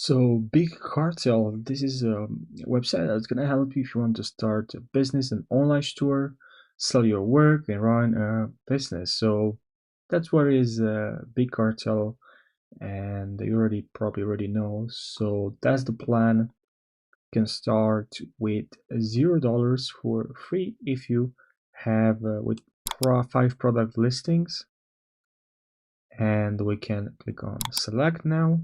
So, Big Cartel, this is a website that's gonna help you if you want to start a business, an online store, sell your work, and run a business. So, that's what is Big Cartel, and you already probably already know. So, that's the plan. You can start with $0 for free if you have with five product listings, and we can click on select now.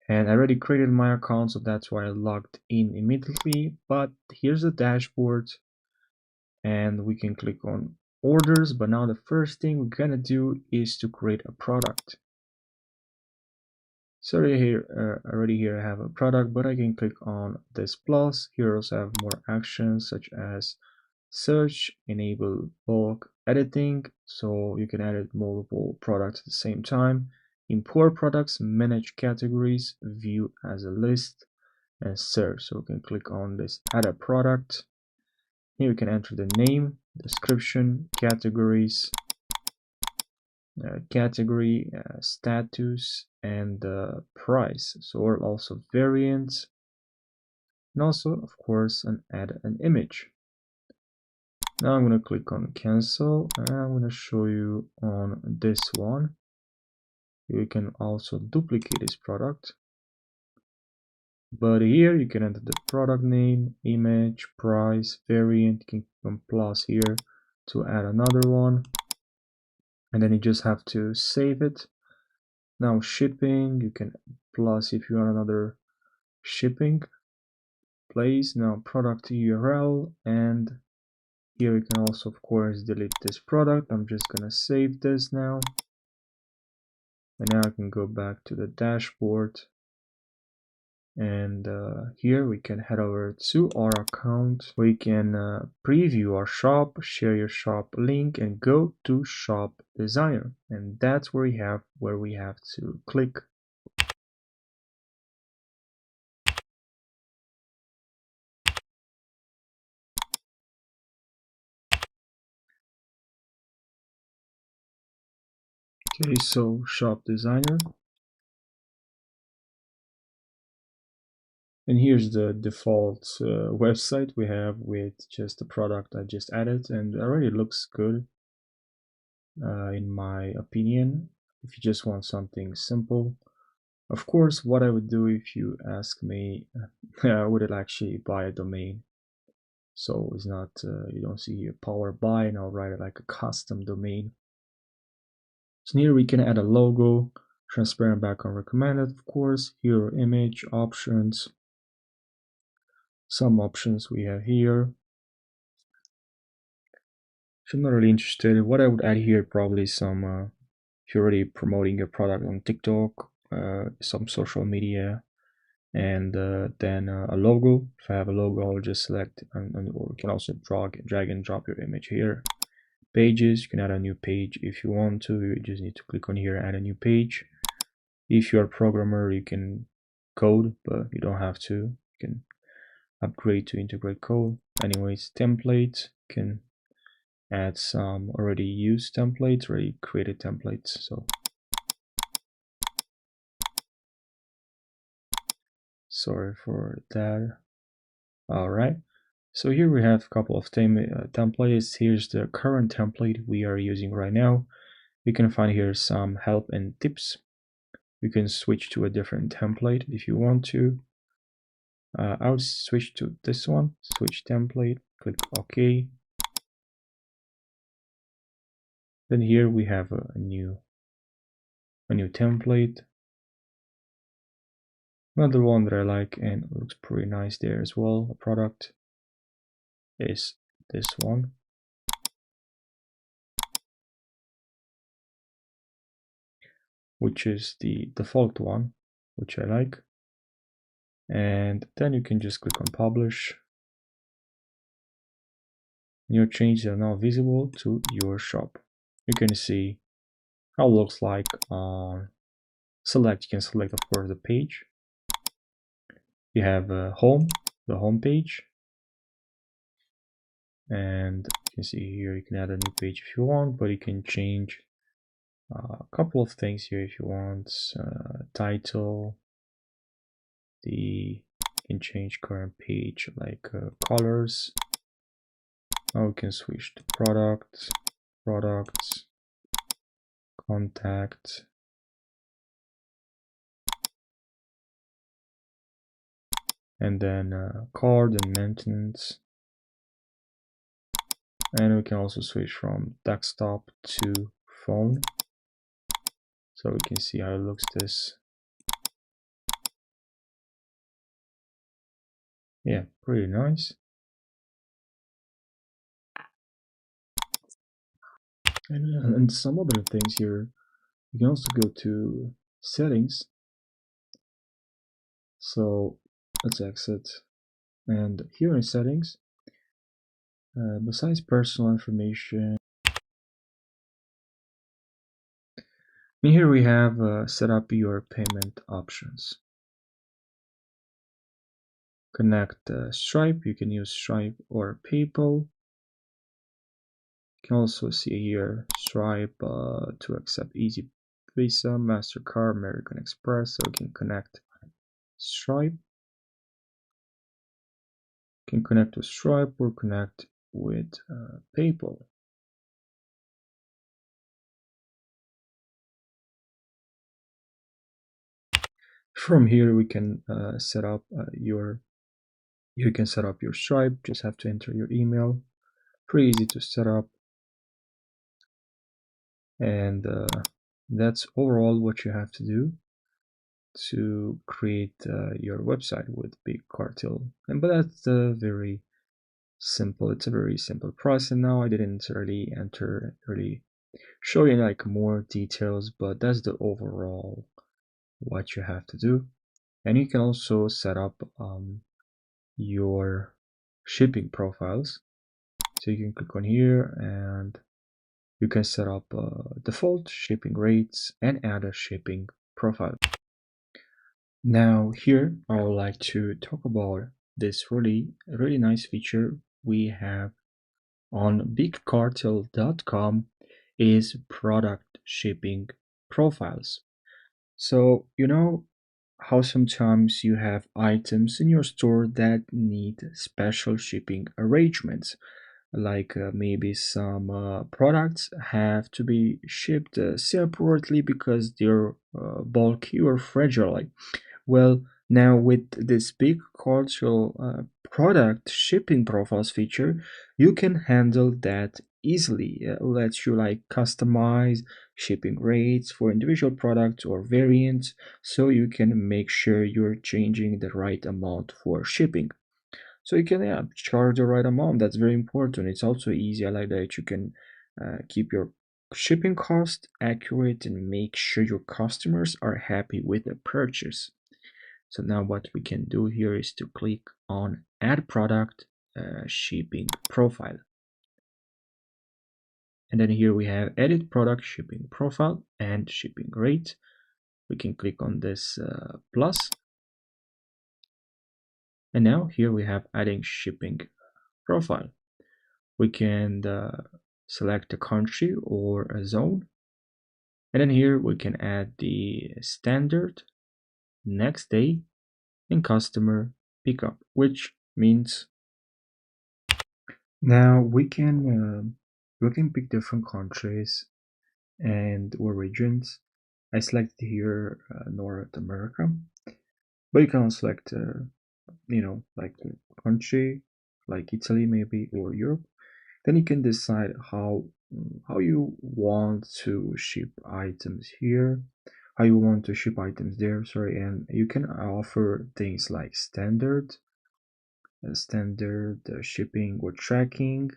And I already created my account, so that's why I logged in immediately. But here's the dashboard, and we can click on orders. But now the first thing we're gonna do is to create a product. So already here I have a product, but I can click on this plus. Here I also have more actions such as search, enable bulk editing, so you can edit multiple products at the same time, import products, manage categories, view as a list, and search. So we can click on this add a product. Here we can enter the name, description, categories, status, and price. So or also variants, and also of course add an image. Now I'm going to click on cancel, and I'm going to show you on this one. You can also duplicate this product, but here you can enter the product name, image, price, variant. You can click on plus here to add another one, and then you just have to save it. Now shipping, you can plus if you want another shipping place. Now product URL, and here you can also of course delete this product. I'm just gonna save this now, and now I can go back to the dashboard, and here we can head over to our account. We can preview our shop, share your shop link, and go to shop designer, and that's where we have to click. Okay, so shop designer, and here's the default website we have with just the product I just added, and already looks good in my opinion. If you just want something simple, of course, what I would do if you ask me, would it actually buy a domain? So it's not you don't see a power buy, and I'll write it like a custom domain. So here we can add a logo, transparent background recommended, of course. Here image options, some options we have here. If I'm not really interested, what I would add here probably some if you're already promoting your product on TikTok, some social media, and then a logo. If I have a logo, I'll just select, or you can also drag and drop your image here. Pages, you can add a new page if you want to. You just need to click on here, add a new page. If you're a programmer, you can code, but you don't have to. You can upgrade to integrate code. Anyways, templates, you can add some already used templates, already created templates. So sorry for that. All right. So here we have a couple of templates. Here's the current template we are using right now. You can find here some help and tips. You can switch to a different template if you want to. I'll switch to this one, switch template, click OK. Then here we have a new template. Another one that I like and looks pretty nice there as well, a product, is this one. Which is the default one, which I like. And then you can just click on publish. Your changes are now visible to your shop. You can see how it looks like on select. You can select, of course, the page. You have home, the home page, and you can see here you can add a new page if you want, but you can change A couple of things here if you want. Title, the you can change current page like colors. Now we can switch to products, contact, and then card and maintenance. And we can also switch from desktop to phone. So we can see how it looks this. Yeah, pretty nice. And some other things here. You can also go to settings. So let's exit. And here in settings, besides personal information, and here we have set up your payment options. Connect Stripe. You can use Stripe or PayPal. You can also see here Stripe to accept Easy Visa, MasterCard, American Express. So you can connect Stripe. You can connect with Stripe or connect with PayPal. From here, we can set up you can set up your Stripe. Just have to enter your email. Pretty easy to set up. And that's overall what you have to do to create your website with Big Cartel. And but that's very simple. It's a very simple process. Now I didn't really show you like more details, but that's the overall what you have to do. And you can also set up your shipping profiles. So you can click on here and you can set up default shipping rates and add a shipping profile. Now here I would like to talk about this really nice feature we have on bigcartel.com is product shipping profiles. So you know how sometimes you have items in your store that need special shipping arrangements, like maybe some products have to be shipped separately because they're bulky or fragile. Well, now with this big cultural product shipping profiles feature, you can handle that easily. It lets you like customize shipping rates for individual products or variants so you can make sure you're changing the right amount for shipping. So you can charge the right amount. That's very important. It's also easy. I like that you can keep your shipping cost accurate and make sure your customers are happy with the purchase. So now what we can do here is to click on add product shipping profile. And then here we have edit product shipping profile and shipping rate. We can click on this plus. And now here we have adding shipping profile. We can select a country or a zone. And then here we can add the standard, next day, and customer pickup, which means now we can pick different countries and or regions. I selected here North America, but you can select like a country like Italy maybe or Europe. Then you can decide how you want to ship items here, how you want to ship items there. Sorry, and you can offer things like standard shipping or tracking,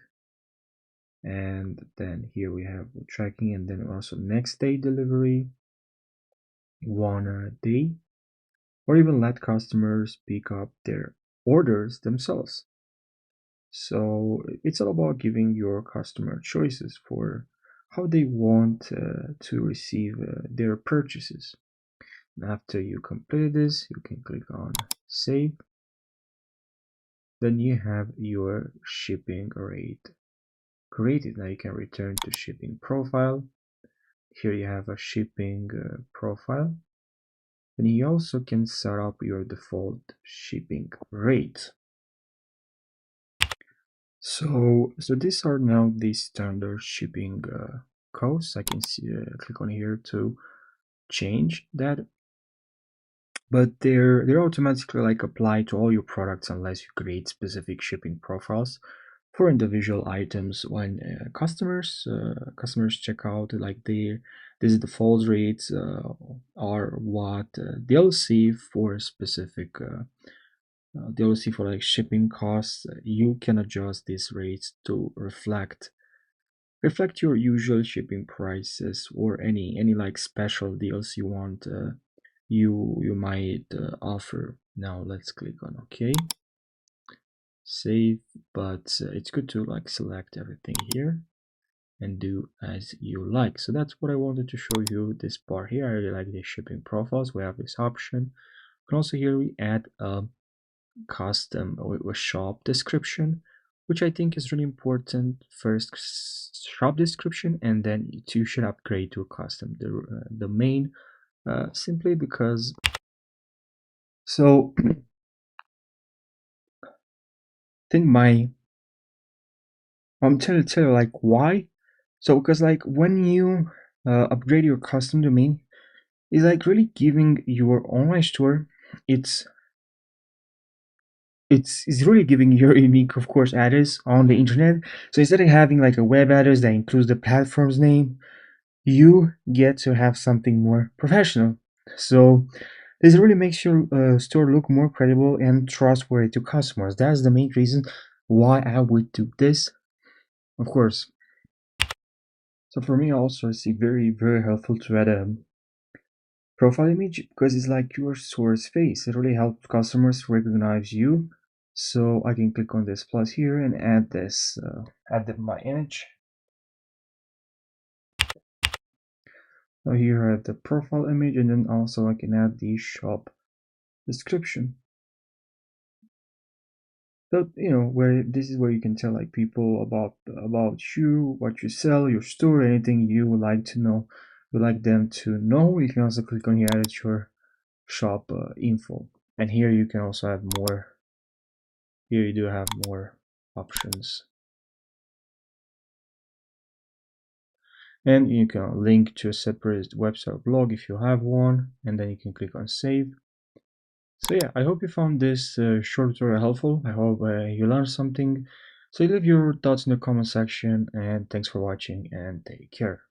and then here we have tracking, and then also next day delivery, 1 day, or even let customers pick up their orders themselves. So it's all about giving your customer choices for how they want to receive their purchases. And after you complete this, you can click on save. Then you have your shipping rate created. Now you can return to shipping profile. Here you have a shipping profile, and you also can set up your default shipping rate. So these are now the standard shipping costs. I can see, click on here to change that, but they're automatically like applied to all your products unless you create specific shipping profiles for individual items. When customers check out, like these default rates are what they'll see for specific they'll see for like shipping costs. You can adjust these rates to reflect your usual shipping prices or any like special deals you want you might offer. Now let's click on OK, save. But it's good to like select everything here and do as you like. So that's what I wanted to show you, this part here. I really like the shipping profiles. We have this option. And also here we add a custom or shop description, which I think is really important. First shop description, and then you should upgrade to a custom domain, simply because. So I think my I'm tell you like why. So because like when you upgrade your custom domain, it's like really giving your online store its it's really giving your unique, of course, address on the internet. So instead of having like a web address that includes the platform's name, you get to have something more professional. So this really makes your store look more credible and trustworthy to customers. That's the main reason why I would do this, of course. So for me also, it's very helpful to add a profile image because it's like your store's face. It really helps customers recognize you. So I can click on this plus here and add this, my image. Now here I have the profile image, and then also I can add the shop description. So where this is where you can tell like people about you, what you sell, your store, anything you would like to know, you like them to know. You can also click on here, edit your shop info, and here you can also have more. Here you do have more options, and you can link to a separate website blog if you have one, and then you can click on save. So yeah, I hope you found this short tutorial helpful. I hope you learned something. So leave your thoughts in the comment section, and thanks for watching, and take care.